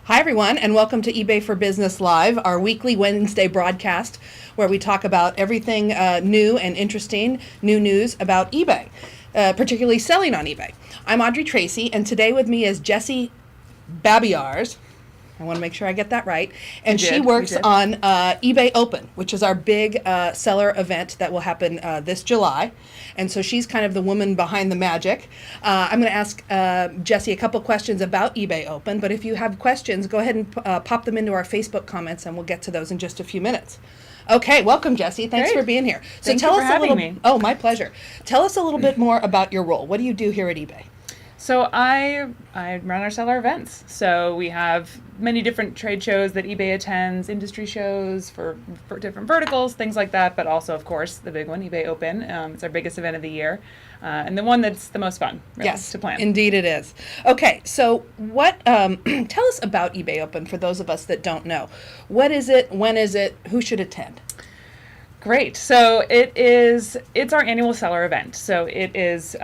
Hi, everyone, and welcome to eBay for Business Live, our weekly Wednesday broadcast where we talk about everything new and interesting, new news about eBay, particularly selling on eBay. I'm Audrey Tracy, and today with me is Jessie Barbiarz. I want to make sure I get that right. And she works on eBay Open, which is our big seller event that will happen this July. And so she's kind of the woman behind the magic. I'm going to ask Jessie a couple questions about eBay Open, but if you have questions, go ahead and pop them into our Facebook comments, and we'll get to those in just a few minutes. Okay, welcome, Jessie. Thanks for being here. So Thank you for having me. Oh, my pleasure. Tell us a little bit more about your role. What do you do here at eBay? So I run our seller events. So we have many different trade shows that eBay attends, industry shows for different verticals, things like that. But also, of course, the big one, eBay Open. It's our biggest event of the year, and the one that's the most fun, really, to plan. Indeed it is. Okay, so what? Tell us about eBay Open for those of us that don't know. What is it? When is it? Who should attend? Great. So it's our annual seller event. So it is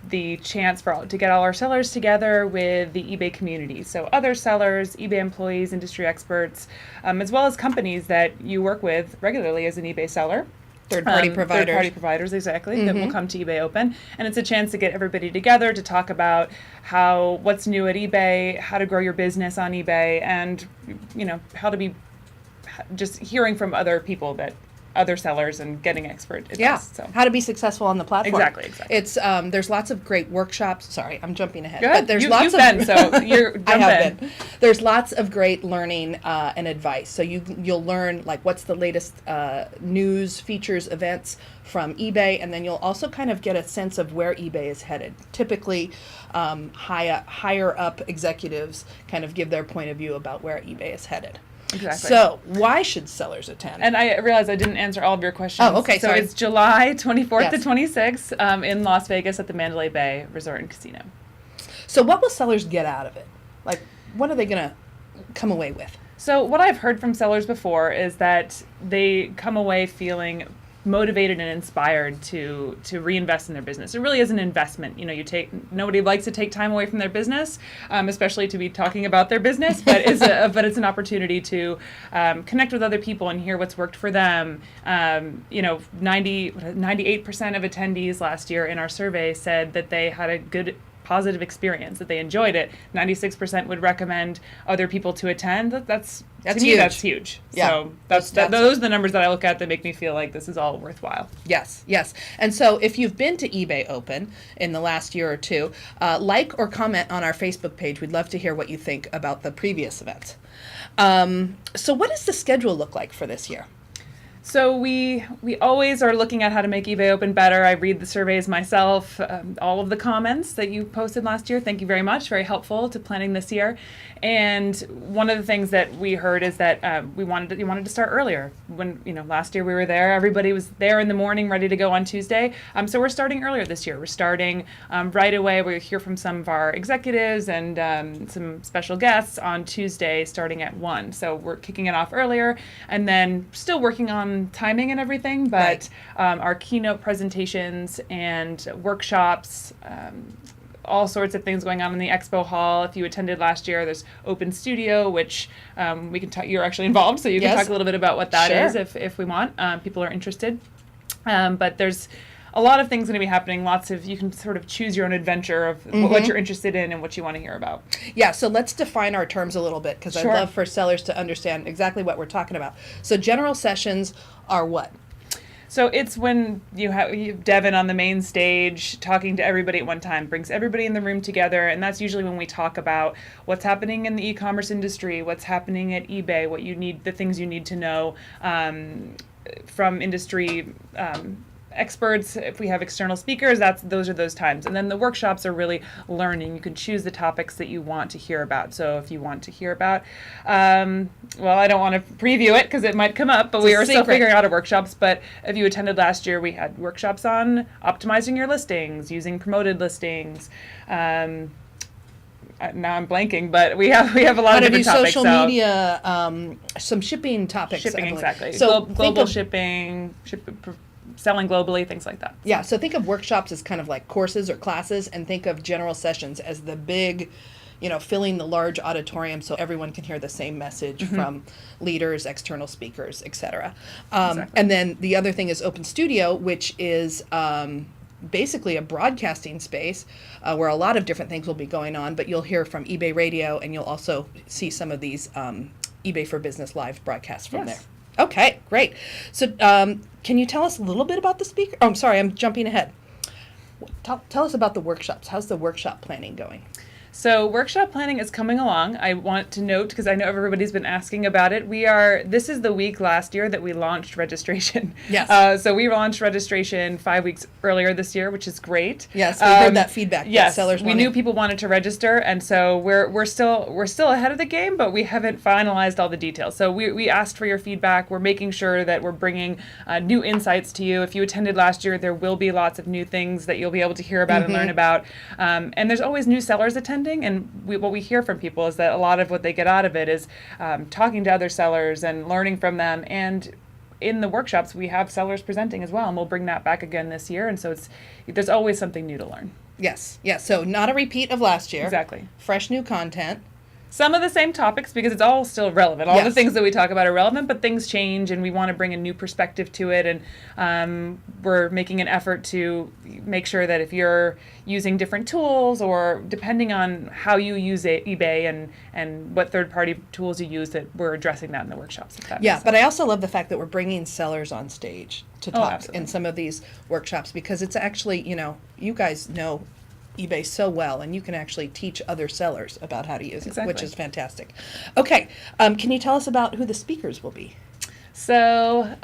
the chance to get all our sellers together with the eBay community. So other sellers, eBay employees, industry experts, as well as companies that you work with regularly as an eBay seller. Third-party providers. Third-party providers, exactly, that will come to eBay Open. And it's a chance to get everybody together to talk about what's new at eBay, how to grow your business on eBay, and how to be just hearing from other people other sellers and getting expert advice. So how to be successful on the platform. Exactly. It's there's lots of great workshops. Sorry, I'm jumping ahead. Good. But there's you've been, so you're I have been. There's lots of great learning and advice. So you'll learn like what's the latest news, features, events from eBay, and then you'll also kind of get a sense of where eBay is headed. Typically, higher up executives kind of give their point of view about where eBay is headed. Exactly. So, why should sellers attend? And I realize I didn't answer all of your questions. Oh, okay, so it's July 24th to 26th in Las Vegas at the Mandalay Bay Resort and Casino. So what will sellers get out of it? Like, what are they going to come away with? So what I've heard from sellers before is that they come away feeling motivated and inspired to reinvest in their business. It really is an investment. Nobody likes to take time away from their business, especially to be talking about their business, but it's an opportunity to connect with other people and hear what's worked for them. 98% of attendees last year in our survey said that they had a good positive experience, that they enjoyed it. 96% would recommend other people to attend. That's to me, huge. That's huge. Yeah. So those are the numbers that I look at that make me feel like this is all worthwhile. Yes. And so if you've been to eBay Open in the last year or two, like or comment on our Facebook page. We'd love to hear what you think about the previous events. So what does the schedule look like for this year? So we always are looking at how to make eBay Open better. I read the surveys myself, all of the comments that you posted last year. Thank you very much. Very helpful to planning this year. And one of the things that we heard is that you wanted to start earlier. When last year we were there, everybody was there in the morning, ready to go on Tuesday. So we're starting earlier this year. We're starting right away. We'll hear from some of our executives and some special guests on Tuesday, starting at 1. So we're kicking it off earlier, and then still working on timing and everything, but our keynote presentations and workshops, all sorts of things going on in the expo hall. If you attended last year, there's Open Studio, which we can talk. You're actually involved, so you can talk a little bit about what that is if we want. People are interested, but there's a lot of things going to be happening. You can sort of choose your own adventure of what you're interested in and what you want to hear about. Yeah, so let's define our terms a little bit, because I'd love for sellers to understand exactly what we're talking about. So general sessions are what? So it's when you have Devin on the main stage talking to everybody at one time, brings everybody in the room together, and that's usually when we talk about what's happening in the e-commerce industry, what's happening at eBay, the things you need to know from industry experts. If we have external speakers, those are those times. And then the workshops are really learning. You can choose the topics that you want to hear about. So if you want to hear about, I don't want to preview it because it might come up, but we are still figuring out our workshops. But if you attended last year, we had workshops on optimizing your listings, using promoted listings. Now I'm blanking, but we have a lot of different topics. How to do social media, some shipping topics. Shipping, exactly. So global shipping, selling globally, things like that. Yeah, so think of workshops as kind of like courses or classes, and think of general sessions as the big, filling the large auditorium so everyone can hear the same message from leaders, external speakers, etc. Exactly. And then the other thing is Open Studio, which is basically a broadcasting space where a lot of different things will be going on, but you'll hear from eBay Radio, and you'll also see some of these eBay for Business live broadcasts from there. Okay, great. So can you tell us a little bit about the speaker? Oh, I'm sorry, I'm jumping ahead. Tell us about the workshops. How's the workshop planning going? So workshop planning is coming along. I want to note, because I know everybody's been asking about it, this is the week last year that we launched registration. Yes. So we launched registration 5 weeks earlier this year, which is great. Yes, we heard that feedback. Yes, sellers we knew people wanted to register, and so we're still ahead of the game, but we haven't finalized all the details. So we asked for your feedback. We're making sure that we're bringing new insights to you. If you attended last year, there will be lots of new things that you'll be able to hear about and learn about. And there's always new sellers attending. And what we hear from people is that a lot of what they get out of it is talking to other sellers and learning from them. And in the workshops, we have sellers presenting as well, and we'll bring that back again this year. And so there's always something new to learn. Yes. So not a repeat of last year. Exactly. Fresh new content. Some of the same topics, because it's all still relevant. All the things that we talk about are relevant, but things change, and we want to bring a new perspective to it. And we're making an effort to make sure that if you're using different tools, or depending on how you use eBay and what third-party tools you use, that we're addressing that in the workshops. But I also love the fact that we're bringing sellers on stage to talk absolutely. in some of these workshops, because it's actually, you guys know eBay so well, and you can actually teach other sellers about how to use it, which is fantastic. Okay, can you tell us about who the speakers will be? So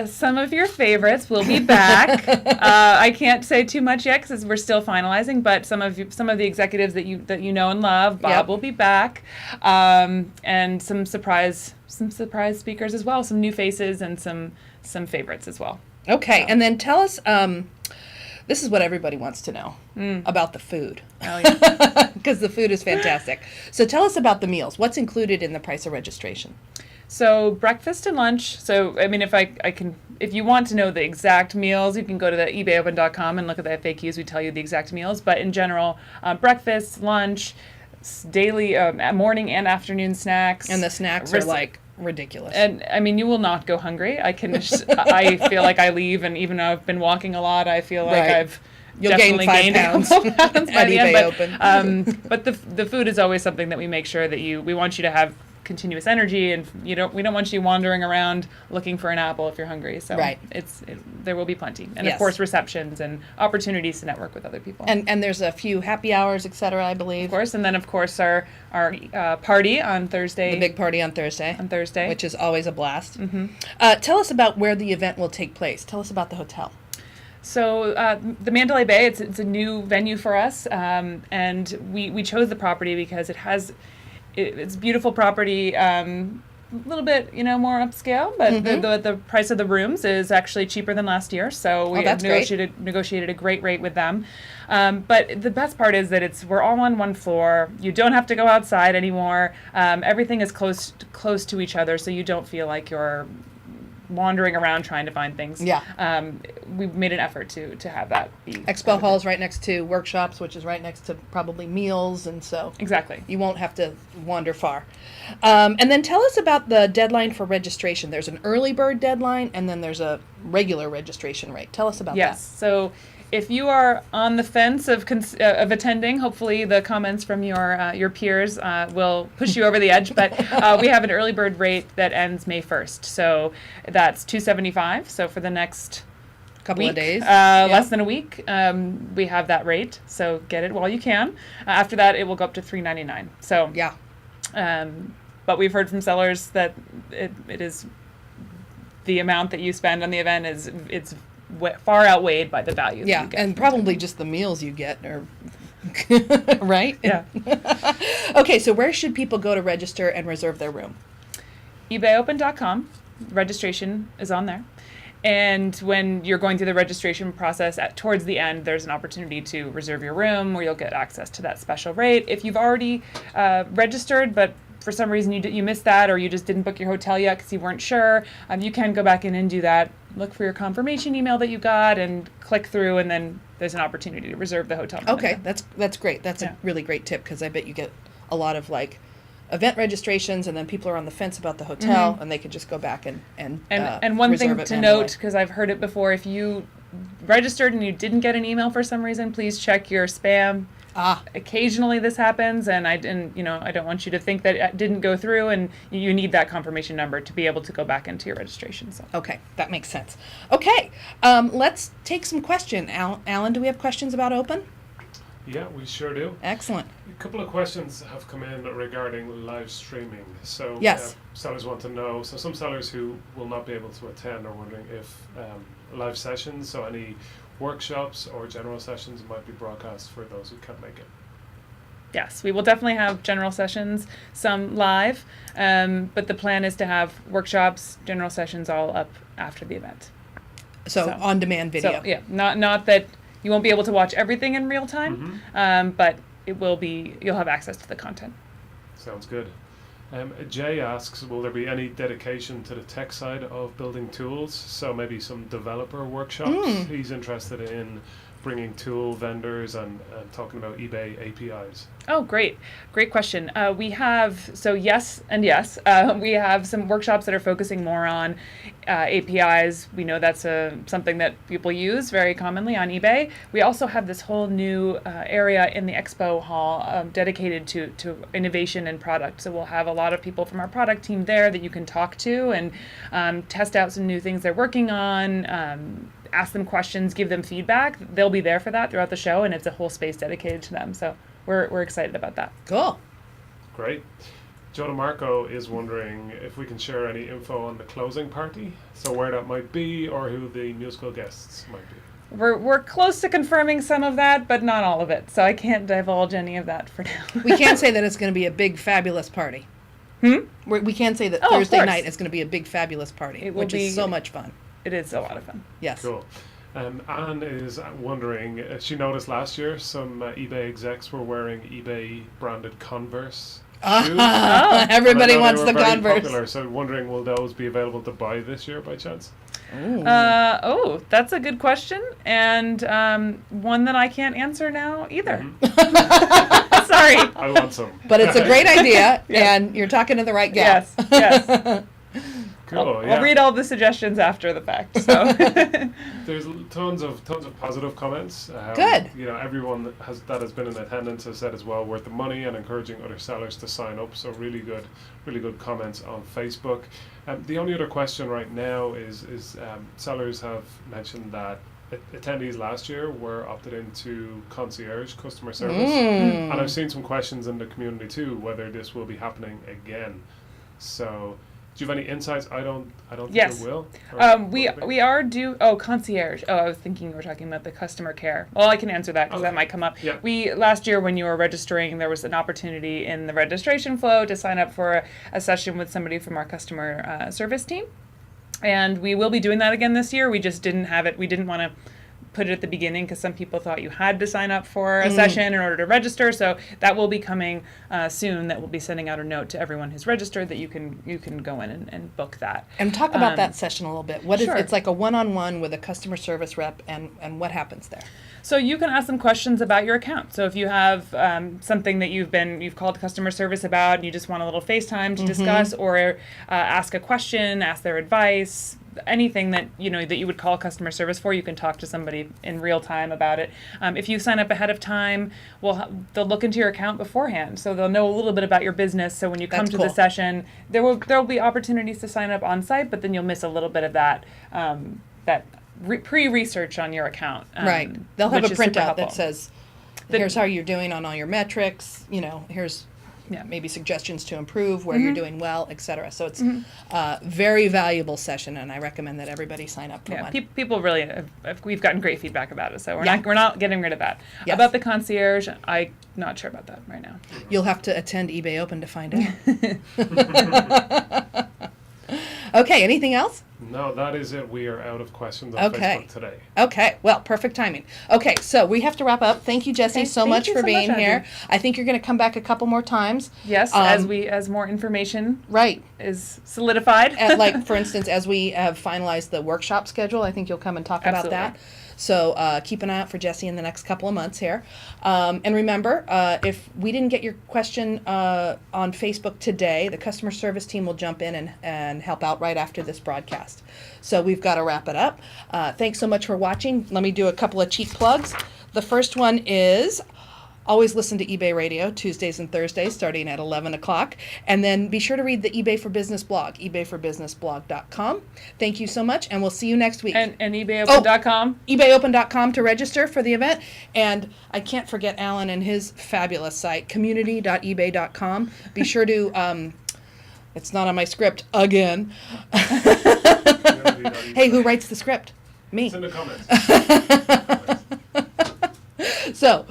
some of your favorites will be back. I can't say too much yet because we're still finalizing, but some of the executives that you know and love, Bob will be back, and some surprise speakers as well, some new faces and some favorites as well. Okay, and then tell us. This is what everybody wants to know about the food. Oh, yeah. Because the food is fantastic. So tell us about the meals. What's included in the price of registration? So breakfast and lunch. So, I mean, if you want to know the exact meals, you can go to the ebayopen.com and look at the FAQs. We tell you the exact meals. But in general, breakfast, lunch, daily, morning and afternoon snacks. And the snacks are like ridiculous. And I mean, you will not go hungry. I feel like I leave, and even though I've been walking a lot, I feel like You'll gain 5 pounds by the eBay end. But the food is always something that we make sure that we want you to have continuous energy, and we don't want you wandering around looking for an apple if you're hungry. So there will be plenty, and of course receptions and opportunities to network with other people. And there's a few happy hours, etc. I believe. Of course, and then of course our party on Thursday. The big party on Thursday. Which is always a blast. Tell us about where the event will take place. Tell us about the hotel. So the Mandalay Bay, it's a new venue for us, and we chose the property because it's beautiful property, a little bit more upscale, but the price of the rooms is actually cheaper than last year. So we negotiated a great rate with them. But the best part is that we're all on one floor. You don't have to go outside anymore. Everything is close to each other, so you don't feel like you're wandering around trying to find things. We've made an effort to have that be. Expo Hall is right next to workshops, which is right next to probably meals, and so you won't have to wander far. And then tell us about the deadline for registration. There's an early bird deadline, and then there's a regular registration rate. Tell us about that. Yes. So if you are on the fence of attending, hopefully the comments from your peers will push you over the edge. But we have an early bird rate that ends May 1st. So that's $275. So for the next couple of days, less than a week, we have that rate. So get it while you can. After that, it will go up to $399. So but we've heard from sellers that it is the amount that you spend on the event it's far outweighed by the value. Yeah, and probably just the meals you get are right? Yeah. Okay, so where should people go to register and reserve their room? ebayopen.com. Registration is on there. And when you're going through the registration process, towards the end, there's an opportunity to reserve your room where you'll get access to that special rate. If you've already registered, but for some reason you missed that, or you just didn't book your hotel yet because you weren't sure, you can go back in and do that. Look for your confirmation email that you got and click through, and then there's an opportunity to reserve the hotel room. Okay, that's great. That's a really great tip, because I bet you get a lot of like event registrations, and then people are on the fence about the hotel, and they could just go back and one reserve thing it to manually. note, because I've heard it before, if you registered and you didn't get an email for some reason, please check your spam. Occasionally this happens, and I don't want you to think that it didn't go through, and you need that confirmation number to be able to go back into your registration. So. Okay, that makes sense. Okay, let's take some questions. Alan, do we have questions about Open? Yeah, we sure do. Excellent. A couple of questions have come in regarding live streaming. So Yes. sellers want to know, so some sellers who will not be able to attend are wondering if live sessions, so any workshops or general sessions might be broadcast for those who can't make it. Yes, we will definitely have general sessions, some live, but the plan is to have workshops, general sessions all up after the event. So on-demand video. So, yeah, not that you won't be able to watch everything in real time, but it will be, you'll have access to the content. Sounds good. Jay asks, will there be any dedication to the tech side of building tools? So maybe some developer workshops. He's interested in bringing tool vendors and talking about eBay APIs. Oh, great question. We have, so yes and yes, we have some workshops that are focusing more on APIs. We know that's something that people use very commonly on eBay. We also have this whole new area in the expo hall dedicated to innovation and product. So we'll have a lot of people from our product team there that you can talk to and test out some new things they're working on, ask them questions, give them feedback. They'll be there for that throughout the show, and it's a whole space dedicated to them. So we're excited about that. Cool. Great. Joe DeMarco is wondering if we can share any info on the closing party, so where that might be or who the musical guests might be. We're close to confirming some of that, but not all of it. So I can't divulge any of that for now. We can say that it's going to be a big, fabulous party. We can say that Thursday night is going to be a big, fabulous party, which is so much fun. It is a lot of fun. Yes. Cool. Anne is wondering, she noticed last year some eBay execs were wearing eBay branded Converse shoes. Everybody wants the very Converse. Popular, so wondering, will those be available to buy this year by chance? That's a good question, and one that I can't answer now either. Sorry. I want some. But it's a great idea, and you're talking to the right gal. Yes. Cool. I'll read all the suggestions after the fact. So there's tons of positive comments. Good. Everyone that has been in attendance has said it's well worth the money and encouraging other sellers to sign up. So really good comments on Facebook. The only other question right now is sellers have mentioned that attendees last year were opted into Concierge customer service, and I've seen some questions in the community too whether this will be happening again. So. Do you have any insights? I don't think it will. We are due. Concierge. I was thinking you were talking about the customer care. Well, I can answer that because that might come up. Yeah. We last year when you were registering, there was an opportunity in the registration flow to sign up for a session with somebody from our customer service team, and we will be doing that again this year. We just didn't have it. We didn't want to put it at the beginning because some people thought you had to sign up for a session in order to register. So that will be coming soon. That we'll be sending out a note to everyone who's registered that you can go in and book that. And talk about that session a little bit. What is sure. It's like a one-on-one with a customer service rep, and what happens there? So you can ask them questions about your account. So if you have something that you've called customer service about and you just want a little FaceTime to discuss, or ask a question, ask their advice, anything that you would call customer service for, you can talk to somebody in real time about it. If you sign up ahead of time, they'll look into your account beforehand, so they'll know a little bit about your business. So when you come to the session, there will be opportunities to sign up on site, but then you'll miss a little bit of that pre-research on your account. Right. They'll have a printout that says, here's how you're doing on all your metrics. Here's maybe suggestions to improve, where you're doing well, etc. So it's a very valuable session, and I recommend that everybody sign up for one. People really, we've gotten great feedback about it, so we're not getting rid of that. Yes. About the concierge, I'm not sure about that right now. You'll have to attend eBay Open to find out. Okay, anything else? No, that is it. We are out of questions on Okay. Facebook today. Okay, well, perfect timing. Okay, so we have to wrap up. Thank you, Jessie, so Thank much you for so being much, here. Audrey. I think you're going to come back a couple more times. Yes, as more information Right. is solidified. Like, for instance, as we have finalized the workshop schedule, I think you'll come and talk about Absolutely. that. So keep an eye out for Jessie in the next couple of months here. And remember, if we didn't get your question on Facebook today, the customer service team will jump in and help out right after this broadcast. So we've got to wrap it up. Thanks so much for watching. Let me do a couple of cheap plugs. The first one is always listen to eBay Radio Tuesdays and Thursdays starting at 11 o'clock. And then be sure to read the eBay for Business blog, ebayforbusinessblog.com. Thank you so much, and we'll see you next week. And ebayopen.com. ebayopen.com to register for the event. And I can't forget Alan and his fabulous site, community.ebay.com. Be sure to, it's not on my script again. Hey, who writes the script? Me. It's in the comments. So,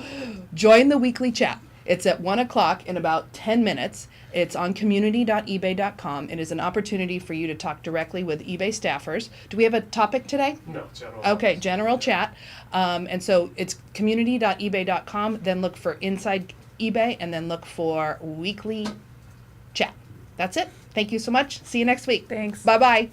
join the weekly chat. It's at 1 o'clock in about 10 minutes. It's on community.ebay.com. It is an opportunity for you to talk directly with eBay staffers. Do we have a topic today? No, general. Okay, general chat. And so it's community.ebay.com. Then look for Inside eBay and then look for weekly chat. That's it. Thank you so much. See you next week. Thanks. Bye-bye.